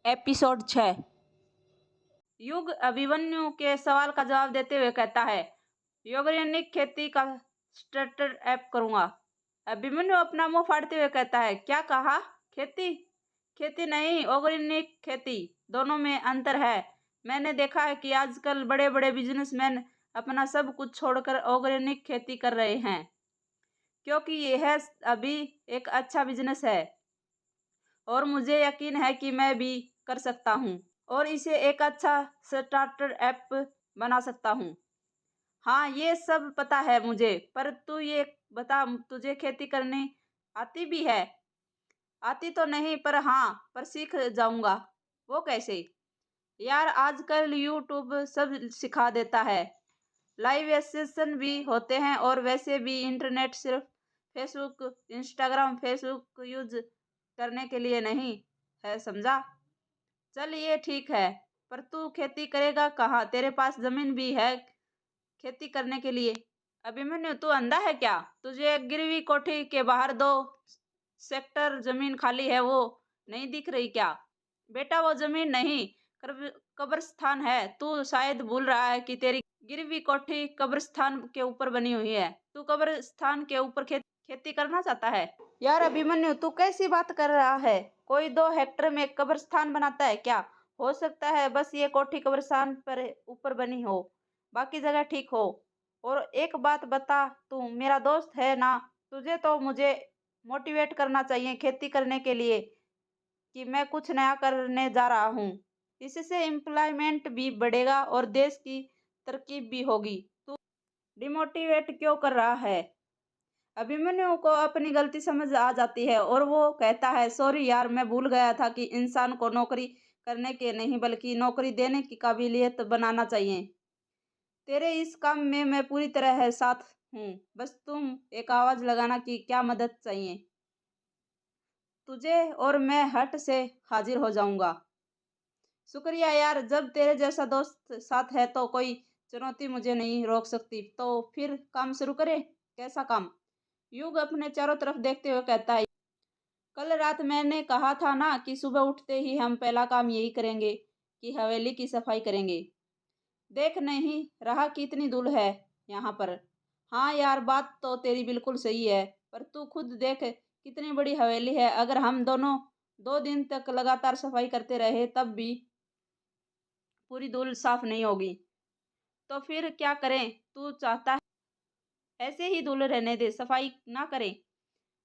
Episode 6। युग अभिमन्यु के सवाल का जवाब देते हुए कहता है, ऑर्गेनिक खेती का स्टार्टअप करूंगा। अभिमन्यु अपना मुंह फाड़ते हुए कहता है, क्या कहा? खेती? खेती नहीं, ऑर्गेनिक खेती। दोनों में अंतर है। मैंने देखा है कि आजकल बड़े बड़े बिजनेसमैन अपना सब कुछ छोड़कर ऑर्गेनिक खेती कर रहे हैं, क्योंकि यह अभी एक अच्छा बिजनेस है और मुझे यकीन है कि मैं भी कर सकता हूँ और इसे एक अच्छा स्टार्टअप बना सकता हूँ। हाँ, ये सब पता है मुझे, पर तू ये बता, तुझे खेती करनी आती भी है? आती तो नहीं, पर सीख जाऊंगा। वो कैसे? यार, आजकल यूट्यूब सब सिखा देता है। लाइव सेशन भी होते हैं और वैसे भी इंटरनेट सिर्फ फेसबुक यूज करने के लिए नहीं है, समझा? चल, ये ठीक है, पर तू खेती करेगा कहाँ? तेरे पास जमीन भी है खेती करने के लिए? अभिमन्यु, तू अंधा है क्या? तुझे गिरवी कोठी के बाहर 2 सेक्टर जमीन खाली है, वो नहीं दिख रही क्या? बेटा, वो जमीन नहीं, कब्रिस्तान है। तू शायद भूल रहा है कि तेरी गिरवी कोठी कब्रिस्तान के ऊपर बनी हुई है। तू कब्रिस्तान के ऊपर खेती करना चाहता है? यार अभिमन्यु, तू कैसी बात कर रहा है? कोई 2 हेक्टर में कब्रिस्तान बनाता है क्या? हो सकता है बस ये कोठी कब्रिस्तान पर ऊपर बनी हो, बाकी जगह ठीक हो। और एक बात बता, तू मेरा दोस्त है ना, तुझे तो मुझे मोटिवेट करना चाहिए खेती करने के लिए कि मैं कुछ नया करने जा रहा हूँ। इससे एम्प्लॉयमेंट भी बढ़ेगा और देश की तरक्की भी होगी। तू डिमोटिवेट क्यों कर रहा है? अभिमन्यु को अपनी गलती समझ आ जाती है और वो कहता है, सॉरी यार, मैं भूल गया था कि इंसान को नौकरी करने के नहीं बल्कि नौकरी देने की काबिलियत बनाना चाहिए। तेरे इस काम में मैं पूरी तरह है साथ हूँ, बस तुम एक आवाज लगाना कि क्या मदद चाहिए तुझे और मैं हट से हाजिर हो जाऊंगा। शुक्रिया यार, जब तेरे जैसा दोस्त साथ है तो कोई चुनौती मुझे नहीं रोक सकती। तो फिर काम शुरू करें। कैसा काम? युग अपने चारों तरफ देखते हुए कहता है, कल रात मैंने कहा था ना कि सुबह उठते ही हम पहला काम यही करेंगे कि हवेली की सफाई करेंगे। देख नहीं रहा कितनी धूल है यहाँ पर? हाँ यार, बात तो तेरी बिल्कुल सही है, पर तू खुद देख कितनी बड़ी हवेली है। अगर हम दोनों 2 दिन तक लगातार सफाई करते रहे तब भी पूरी धूल साफ नहीं होगी। तो फिर क्या करें? तू चाहता है ऐसे ही धूल रहने दे, सफाई ना करें?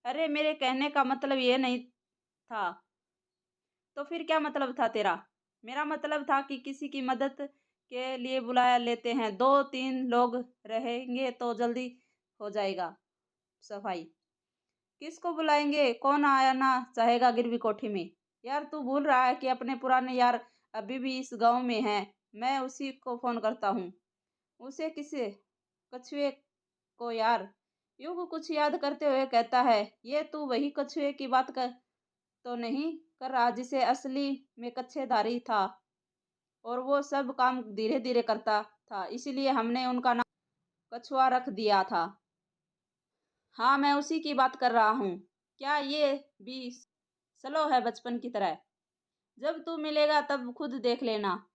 अरे, मेरे कहने का मतलब ये नहीं था। तो फिर क्या मतलब था तेरा? मेरा मतलब था कि किसी की मदद के लिए बुलाया लेते हैं, 2-3 लोग रहेंगे तो जल्दी हो जाएगा सफाई। किसको बुलाएंगे? कौन आना चाहेगा गिरवी कोठी में? यार, तू भूल रहा है कि अपने पुराने यार अभी भी इस गांव में हैं। मैं उसी को फोन करता हूँ। उसे? किसे? कछुए को यार। युग कुछ याद करते हुए कहता है, ये तू वही कछुए की बात कर तो नहीं कर रहा जिसे असली में कच्छेदारी था और वो सब काम धीरे धीरे करता था, इसीलिए हमने उनका नाम कछुआ रख दिया था? हाँ, मैं उसी की बात कर रहा हूँ। क्या ये भी स्लो है बचपन की तरह? जब तू मिलेगा तब खुद देख लेना।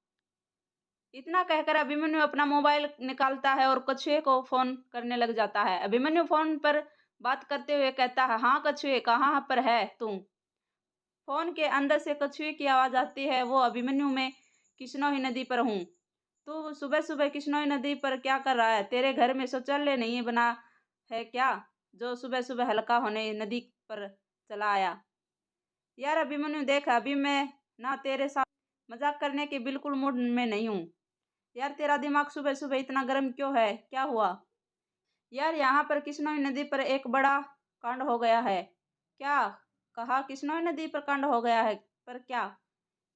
इतना कहकर अभिमन्यु अपना मोबाइल निकालता है और कछुए को फोन करने लग जाता है। अभिमन्यु फोन पर बात करते हुए कहता है, हाँ कछुए, कहाँ पर है तू? फोन के अंदर से कछुए की आवाज आती है, वो अभिमन्यु, मैं किश्नोई नदी पर हूँ। तू सुबह सुबह किश्नोई नदी पर क्या कर रहा है? तेरे घर में शौचालय नहीं बना है क्या जो सुबह सुबह हल्का होने नदी पर चला आया? यार अभिमन्यु, देख, अभी मैं ना तेरे साथ मजाक करने के बिल्कुल मूड में नहीं हूँ। यार, तेरा दिमाग सुबह सुबह इतना गर्म क्यों है? क्या हुआ? यार, यहाँ पर किश्नोई नदी पर एक बड़ा कांड हो गया है। क्या कहा? किश्नोई नदी पर कांड हो गया है? पर क्या?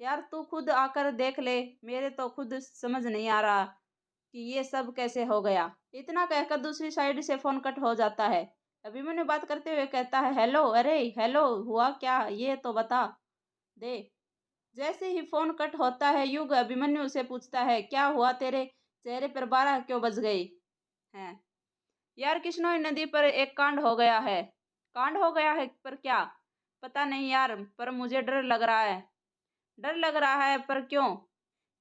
यार, तू खुद आकर देख ले, मेरे तो खुद समझ नहीं आ रहा कि ये सब कैसे हो गया। इतना कहकर दूसरी साइड से फोन कट हो जाता है। अभिमन्यु बात करते हुए कहता है, हेलो, अरे हेलो, हुआ क्या ये तो बता दे। जैसे ही फोन कट होता है, युग अभिमन्यु से पूछता है, क्या हुआ? तेरे चेहरे पर 12 क्यों बज गए हैं? यार, किश्नोई नदी पर एक कांड हो गया है। कांड हो गया है? पर क्या? पता नहीं यार, पर मुझे डर लग रहा है। डर लग रहा है, पर क्यों?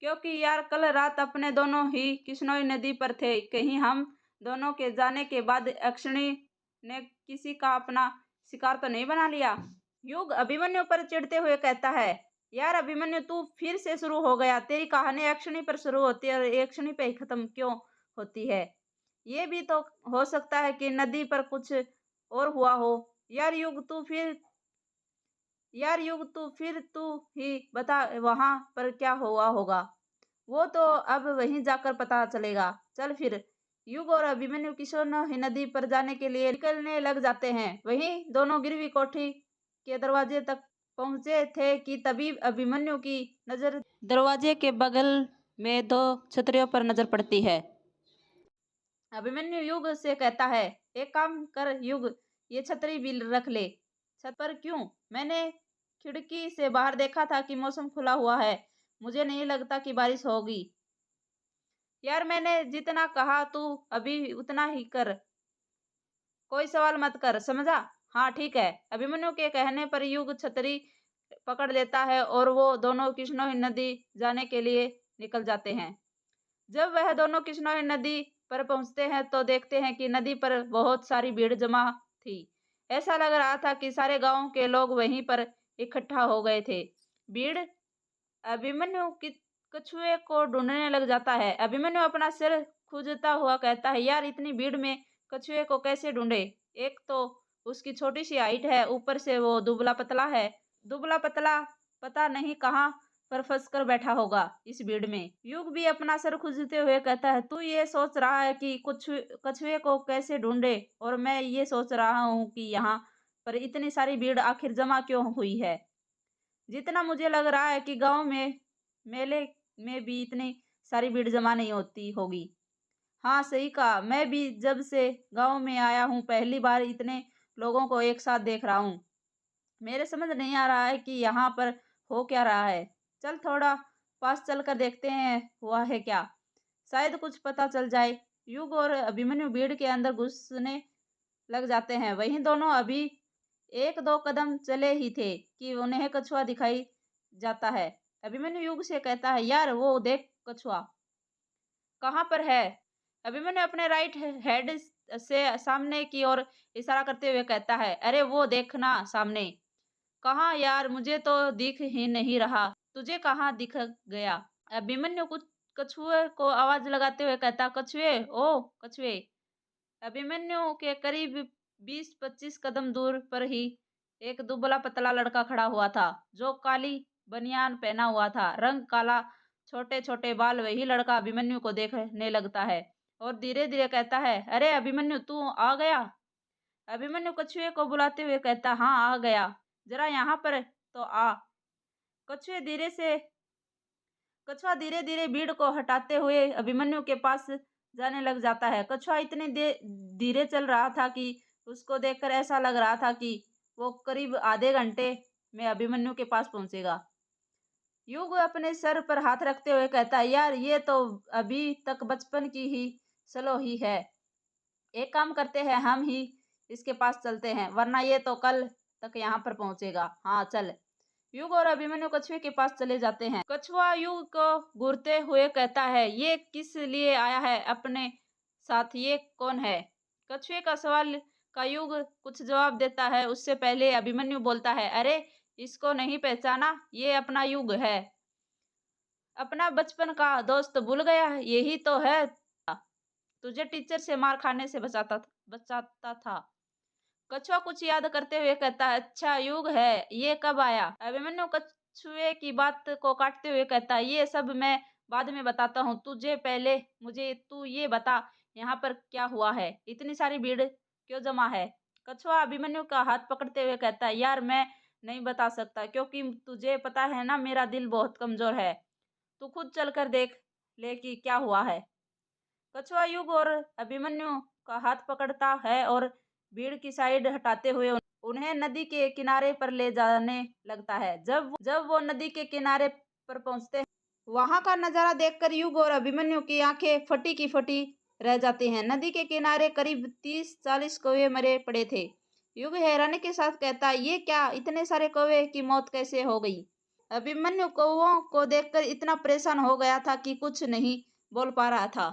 क्योंकि यार कल रात अपने दोनों ही किश्नोई नदी पर थे। कहीं हम दोनों के जाने के बाद अक्षिणी ने किसी का अपना शिकार तो नहीं बना लिया। युग अभिमन्यु पर चिढ़ते हुए कहता है, यार अभिमन्यु, तू फिर से शुरू हो गया। तेरी कहानी अक्षिणी पर शुरू होती है और अक्षिणी पे ही खत्म क्यों होती है? ये भी तो हो सकता है कि नदी पर कुछ और हुआ हो। यार युग, तू ही बता, वहां पर क्या हुआ होगा? वो तो अब वहीं जाकर पता चलेगा। चल फिर। युग और अभिमन्यु किशोर ही नदी पर जाने के लिए निकलने लग जाते हैं। वहीं दोनों गिरवी कोठी के दरवाजे तक पहुंचे थे कि तभी अभिमन्यु की नजर दरवाजे के बगल में दो छतरियों पर नजर पड़ती है। अभिमन्यु युग से कहता है, एक काम कर युग, ये छतरी भी रख ले। छत पर क्यों? मैंने खिड़की से बाहर देखा था कि मौसम खुला हुआ है। मुझे नहीं लगता कि बारिश होगी। यार मैंने जितना कहा तू अभी उतना ही कर, कोई सवाल मत कर, समझा? हाँ ठीक है। अभिमन्यु के कहने पर युग छतरी पकड़ लेता है और वो दोनों किश्नोई नदी जाने के लिए निकल जाते हैं। जब वह दोनों किश्नोई नदी पर पहुंचते हैं तो देखते हैं कि नदी पर बहुत सारी भीड़ जमा थी। ऐसा लग रहा था कि सारे गांव के लोग वहीं पर इकट्ठा हो गए थे। भीड़ अभिमन्यु की कछुए को ढूंढने लग जाता है। अभिमन्यु अपना सिर खुजता हुआ कहता है, यार इतनी भीड़ में कछुए को कैसे ढूंढे? एक तो उसकी छोटी सी हाइट है, ऊपर से वो दुबला पतला है। दुबला पतला पता नहीं कहाँ पर फंस कर बैठा होगा इस भीड़ में। युग भी अपना सर खुजते हुए कहता है, तू ये सोच रहा है कि कुछ कछुए को कैसे ढूंढे, और मैं ये सोच रहा हूँ कि यहाँ पर इतनी सारी भीड़ आखिर जमा क्यों हुई है। जितना मुझे लग रहा है कि गांव में मेले में भी इतनी सारी भीड़ जमा नहीं होती होगी। हाँ सही कहा, मैं भी जब से गांव में आया हूँ पहली बार इतने लोगों को एक साथ देख रहा हूँ। मेरे समझ नहीं आ रहा है कि यहाँ पर हो क्या रहा है। चल थोड़ा पास चलकर देखते हैं हुआ है क्या, शायद कुछ पता चल जाए। युग और अभिमन्यु भीड़ के अंदर घुसने लग जाते हैं। वहीं दोनों अभी एक दो कदम चले ही थे कि उन्हें कछुआ दिखाई जाता है। अभिमन्यु युग से कहता है, यार वो देख कछुआ। कहाँ पर है? अभिमन्यु अपने राइट हेड से सामने की ओर इशारा करते हुए कहता है, अरे वो देखना सामने। कहाँ यार, मुझे तो दिख ही नहीं रहा। तुझे कहाँ दिख गया? अभिमन्यु कुछ कछुए को आवाज लगाते हुए कहता, कछुए, ओ कछुए। अभिमन्यु के करीब 20-25 कदम दूर पर ही एक दुबला पतला लड़का खड़ा हुआ था जो काली बनियान पहना हुआ था, रंग काला, छोटे छोटे बाल। वही लड़का अभिमन्यु को देखने लगता है और धीरे धीरे कहता है, अरे अभिमन्यु, तू आ गया? अभिमन्यु कछुए को बुलाते हुए कहता, हाँ आ गया, जरा यहाँ पर तो आ। कछुए धीरे से कछुआ धीरे धीरे भीड़ को हटाते हुए अभिमन्यु के पास जाने लग जाता है। कछुआ इतने धीरे चल रहा था कि उसको देखकर ऐसा लग रहा था कि वो करीब आधे घंटे में अभिमन्यु के पास पहुंचेगा। युग अपने सर पर हाथ रखते हुए कहता है, यार ये तो अभी तक बचपन की ही सलो ही है। एक काम करते हैं, हम ही इसके पास चलते हैं, वरना ये तो कल तक यहाँ पर पहुंचेगा। हाँ चल। युग और अभिमन्यु कछुए के पास चले जाते हैं। कछुआ युग को घूरते हुए कहता है, ये किस लिए आया है अपने साथ? ये कौन है? कछुए का सवाल का युग कुछ जवाब देता है उससे पहले अभिमन्यु बोलता है, अरे इसको नहीं पहचाना? ये अपना युग है, अपना बचपन का दोस्त भूल गया? यही तो है तुझे टीचर से मार खाने से बचाता था। कछुआ कुछ याद करते हुए कहता है, अच्छा युग है, ये कब आया? अभिमन्यु कछुए की बात को काटते हुए कहता है, ये सब मैं बाद में बताता हूँ, तुझे पहले मुझे तू ये बता, यहाँ पर क्या हुआ है? इतनी सारी भीड़ क्यों जमा है? कछुआ अभिमन्यु का हाथ पकड़ते हुए कहता है, यार मैं नहीं बता सकता, क्योंकि तुझे पता है ना, मेरा दिल बहुत कमजोर है। तू खुद चलकर देख ले कि क्या हुआ है। कछुआ युग और अभिमन्यु का हाथ पकड़ता है और भीड़ की साइड हटाते हुए उन्हें नदी के किनारे पर ले जाने लगता है। जब वो नदी के किनारे पर पहुंचते हैं, वहां का नजारा देखकर युग और अभिमन्यु की आंखें फटी की फटी रह जाती हैं। नदी के किनारे करीब 30-40 कौवे मरे पड़े थे। युग हैरानी के साथ कहता है, ये क्या, इतने सारे कौवे की मौत कैसे हो गई? अभिमन्यु कौओं को देखकर इतना परेशान हो गया था कि कुछ नहीं बोल पा रहा था।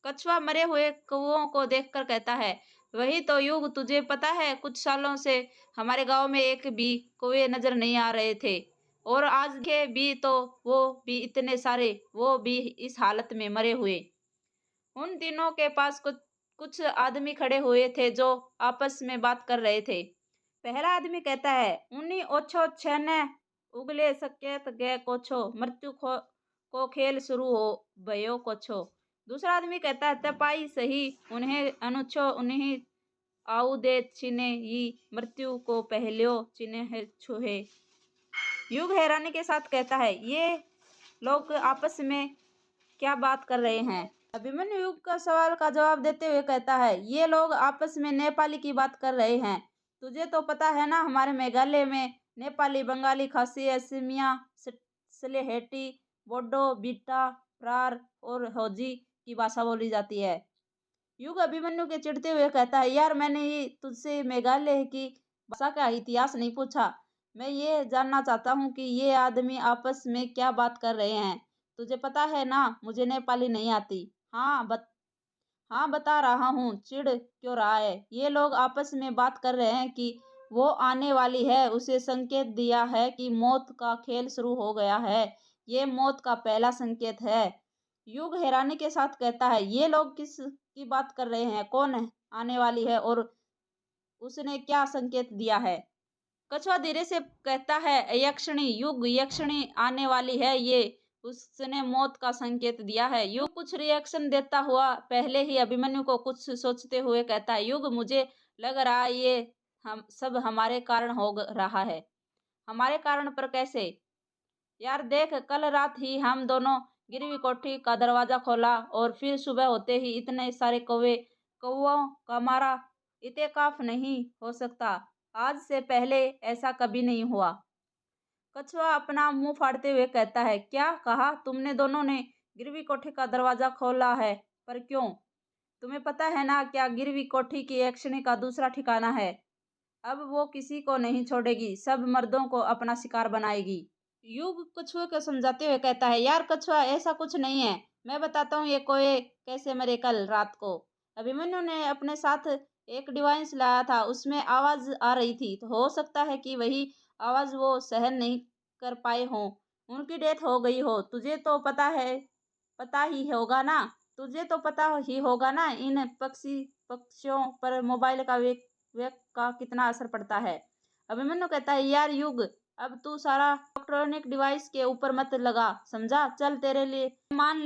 कछुआ मरे हुए कौओं को देखकर कहता है, वही तो युग, तुझे पता है कुछ सालों से हमारे गांव में एक भी कौवे नजर नहीं आ रहे थे, और आज के भी तो वो भी इतने सारे, वो भी इस हालत में मरे हुए। उन तीनों के पास कुछ कुछ आदमी खड़े हुए थे जो आपस में बात कर रहे थे। पहला आदमी कहता है, उन्हीं ओछो छेने उगले सकेत गए कोछो, मृत्यु को खेल शुरू हो भयो कोछो। दूसरा आदमी कहता है, तपाई सही उन्हें अनुच्छो उन्हीं आऊ दे चिन्हे ही मृत्यु को पहलियो चिन्ह छुहे। युग हैरानी के साथ कहता है, ये लोग आपस में क्या बात कर रहे हैं? अभिमन्यु युग का सवाल का जवाब देते हुए कहता है, ये लोग आपस में नेपाली की बात कर रहे हैं। तुझे तो पता है ना, हमारे मेघालय में नेपाली, बंगाली, खासी, असमिया, सलेहेटी, बोडो, बीटा, प्रार और होजी की भाषा बोली जाती है। युग अभिमन्यु के चिढ़ते हुए कहता है, यार मैंने ये तुझसे मेघालय की भाषा का इतिहास नहीं पूछा। मैं ये जानना चाहता हूँ कि ये आदमी आपस में क्या बात कर रहे हैं। तुझे पता है ना, मुझे नेपाली नहीं आती। हाँ बता रहा हूँ, चिढ़ क्यों रहा है? ये लोग आपस में बात कर रहे हैं कि वो आने वाली है, उसे संकेत दिया है कि मौत का खेल शुरू हो गया है। ये मौत का पहला संकेत है। युग हैरानी के साथ कहता है, ये लोग किस की बात कर रहे हैं? कौन है आने वाली है और उसने क्या संकेत दिया है? कछुआ धीरे से कहता है, यक्षिणी युग, यक्षिणी आने वाली है, ये उसने मौत का संकेत दिया है। युग कुछ रिएक्शन देता हुआ पहले ही अभिमन्यु को कुछ सोचते हुए कहता है, युग मुझे लग रहा है ये हम सब हमारे कारण हो रहा है। हमारे कारण? पर कैसे? यार देख, कल रात ही हम दोनों गिरवी कोठी का दरवाजा खोला और फिर सुबह होते ही इतने सारे कौवों का मारा इत्तेकाफ नहीं हो सकता। आज से पहले ऐसा कभी नहीं हुआ। कछुआ अपना मुंह फाड़ते हुए कहता है, क्या कहा तुमने दोनों ने? गिरवी कोठी का दरवाजा खोला है, पर क्यों? तुम्हें पता है ना क्या गिरवी कोठी की यक्षिणी का दूसरा ठिकाना है? अब वो किसी को नहीं छोड़ेगी, सब मर्दों को अपना शिकार बनाएगी। युग कछुए को समझाते हुए कहता है, यार कछुआ, ऐसा कुछ नहीं है। मैं बताता हूँ ये कोए कैसे मरे कल रात को। अभिमन्यु ने अपने साथ एक डिवाइस लाया था, उसमें आवाज आ रही थी, तो हो सकता है कि वही आवाज वो सहन नहीं कर पाए हों, उनकी डेथ हो गई हो। तुझे तो पता ही होगा ना, तुझे तो पता ही होगा ना इन पक्षियों पर मोबाइल का वेग का कितना असर पड़ता है। अभिमन्यु कहता है, यार युग, अब तू सारा इलेक्ट्रॉनिक डिवाइस के ऊपर मत लगा, समझा? चल तेरे लिए मान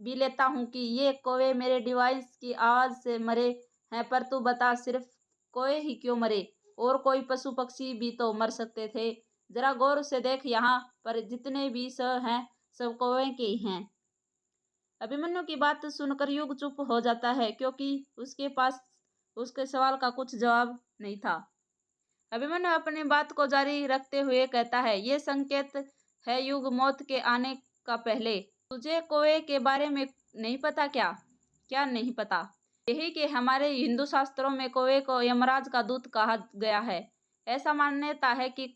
भी लेता हूँ कि ये कौवे मेरे डिवाइस की आवाज से मरे हैं, पर तू बता, सिर्फ कौवे ही क्यों मरे? और कोई पशु पक्षी भी तो मर सकते थे। जरा गौर से देख, यहाँ पर जितने भी हैं सब कौवे के ही हैं। अभिमन्यु की बात सुनकर युग चुप हो जाता है, क्योंकि उसके पास उसके सवाल का कुछ जवाब नहीं था। अभिमन्यु अपनी बात को जारी रखते हुए कहता है, ये संकेत है युग, मौत के आने का पहले। तुझे कौवे के बारे में नहीं पता क्या? क्या नहीं पता? यही कि हमारे हिंदू शास्त्रों में कौवे को यमराज का दूत कहा गया है। ऐसा मान्यता है कि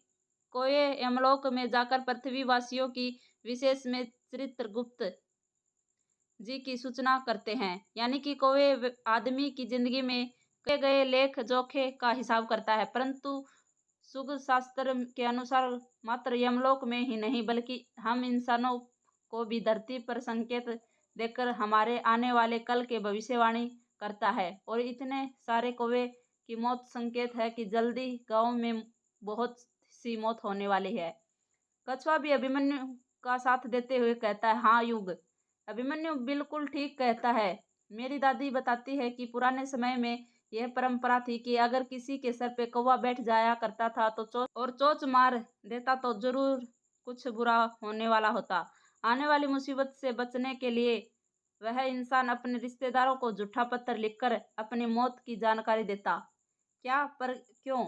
कौवे यमलोक में जाकर पृथ्वीवासियों की, विशेष में चित्रगुप्त जी की सूचना करते हैं। यानी कि कौवे आदमी की जिंदगी में किए गए लेख जोखे का हिसाब करता है, परंतु शुग शास्त्र के अनुसार मात्र यमलोक में ही नहीं, बल्कि हम इंसानों को भी धरती पर संकेत देकर हमारे आने वाले कल के भविष्यवाणी करता है। और इतने सारे कौवे की मौत संकेत है कि जल्दी गांव में बहुत सी मौत होने वाली है। कछुआ भी अभिमन्यु का साथ देते हुए कहता है, हाँ युग, अभिमन्यु बिल्कुल ठीक कहता है। मेरी दादी बताती है कि पुराने समय में यह परंपरा थी कि अगर किसी के सर पे कौवा बैठ जाया करता था तो चोंच मार देता तो जरूर कुछ बुरा होने वाला होता। आने वाली मुसीबत से बचने के लिए वह इंसान अपने रिश्तेदारों को झूठा पत्र लिखकर अपनी मौत की जानकारी देता। क्या? पर क्यों?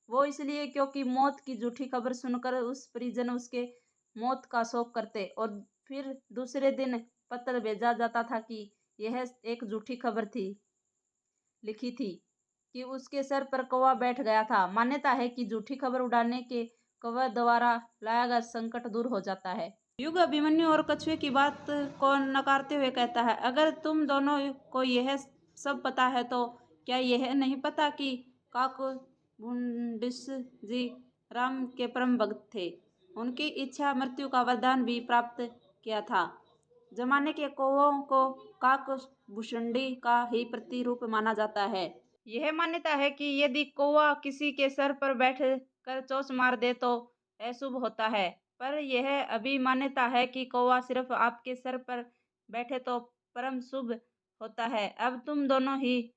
वो इसलिए क्योंकि मौत की झूठी खबर सुनकर उस परिजन उसके मौत का शोक करते, और फिर दूसरे दिन पत्र भेजा जाता था कि यह एक झूठी खबर थी, लिखी थी कि उसके सर पर कौवा बैठ गया था। मान्यता है कि झूठी खबर उड़ाने के कौवा द्वारा लाया गया संकट दूर हो जाता है। युग अभिमन्यु और कछुए की बात को नकारते हुए कहता है, अगर तुम दोनों को यह सब पता है तो क्या यह नहीं पता कि काकभूषण जी राम के परम भक्त थे। उनकी इच्छा मृत्यु का वरदान भी प्राप्त किया था। जमाने के कौवों को काकभूषणी का ही प्रतिरूप माना जाता है। यह मान्यता है कि यदि कौवा किसी के सर पर बैठ कर चोंच मार दे तो अशुभ होता है, पर यह अभी मान्यता है कि कौवा सिर्फ आपके सर पर बैठे तो परम शुभ होता है। अब तुम दोनों ही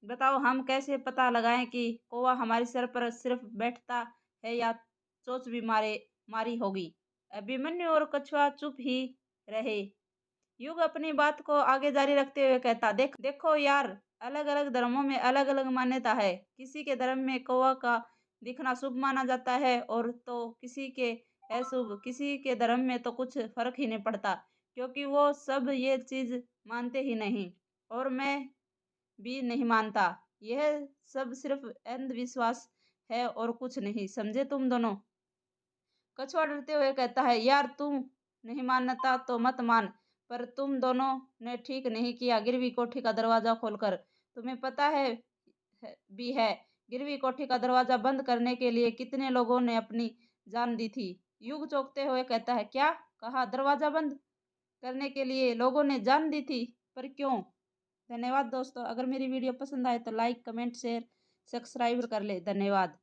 बताओ, हम कैसे पता लगाएं कि कौवा हमारे सर पर सिर्फ बैठता है या चोंच भी मारी होगी। अभिमन्यु और कछुआ चुप ही रहे। युग अपनी बात को आगे जारी रखते हुए कहता, देखो यार, अलग अलग धर्मों में अलग अलग मान्यता है। किसी के धर्म में कौवा का दिखना शुभ माना जाता है और तो किसी के अशुभ। किसी के धर्म में तो कुछ फर्क ही नहीं पड़ता, क्योंकि वो सब ये चीज मानते ही नहीं और मैं भी नहीं मानता। यह सब सिर्फ अंधविश्वास है और कुछ नहीं, समझे तुम दोनों। कछुआ डरते हुए कहता है, यार तुम नहीं मानता तो मत मान, पर तुम दोनों ने ठीक नहीं किया गिरवी कोठी का दरवाजा खोलकर। तुम्हें पता भी है गिरवी कोठी का दरवाजा बंद करने के लिए कितने लोगों ने अपनी जान दी थी। युग चौंकते हुए कहता है, क्या कहा? दरवाजा बंद करने के लिए लोगों ने जान दी थी, पर क्यों? धन्यवाद दोस्तों। अगर मेरी वीडियो पसंद आए तो लाइक, कमेंट, शेयर, सब्सक्राइब कर ले। धन्यवाद।